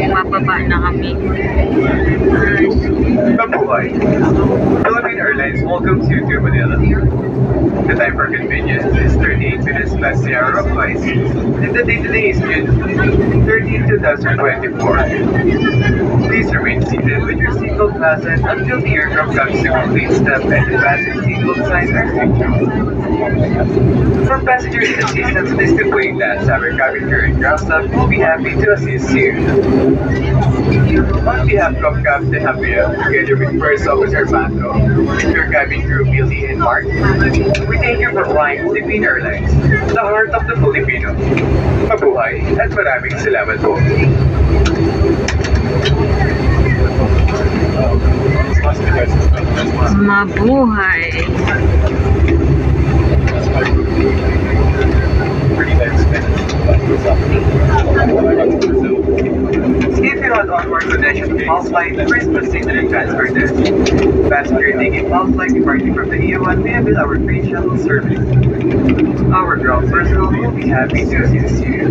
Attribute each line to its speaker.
Speaker 1: Mababa na kami.
Speaker 2: Mabuhay! Philippine Airlines welcomes you to Manila. The time for convenience is 38 minutes past the hour of flight, and the date today is June 13, 2024. Please remain seated with your seatbelt fastened until the aircraft comes to complete step and the fasten seatbelt signs are switched. For passengers in assistance, please wait that our cabin crew and ground staff will be happy to assist you. On behalf of Captain Javier, together with First Officer Mato, and your cabin crew Billy and Mark, we thank you for flying Philippine Airlines, the heart of the Filipino. Mabuhay at maraming salamat po.
Speaker 1: Mabuhay.
Speaker 2: If you had onward connection to Pulse Flight, please proceed to the transfer desk. Passenger taking Pulse Flight departing from the EO1 may avail our free shuttle service. Our ground personnel will be happy to assist you.